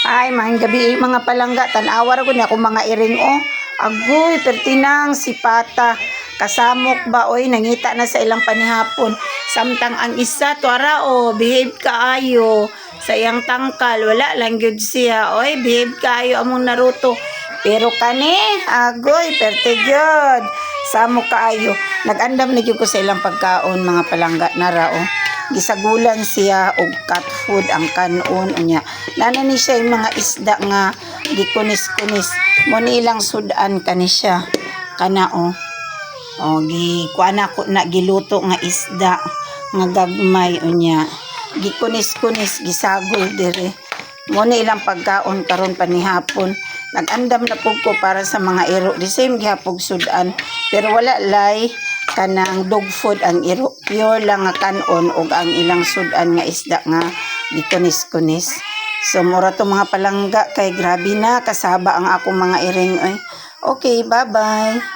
Ay, maayong gabi mga palangga. Tanawar ko niya kung mga iring o. Agoy, pertinang si Pata. Kasamok ba oy, nangita na sa ilang panihapon. Samtang ang isa tuara o, behave kaayo. Sa iyang tangkal, wala lang gyud siya. Oy, behave kaayo among Naruto. Pero kani, agoy, perte gyud. Samok kaayo. Nag-andam na gyud ko sa ilang pagkaon mga palangga nara o. Gisagulan siya og cat food ang kanon unya nana ni siya yung mga isda nga gikunis-kunis mo ni ilang sudan kani siya kana o kuana ko na giluto nga isda nga gagmay unya gikunis-kunis gisagol dire mo ni ilang pagkaon karon panihapon nagandam na pug ko para sa mga iro the same gihapog sudan pero wala lay kanang dog food ang iro pure lang nga kanon ug ang ilang sudan nga isda nga gikunis-kunis so mura to mga palangga kay grabe na kasaba ang akong mga iring okay bye bye.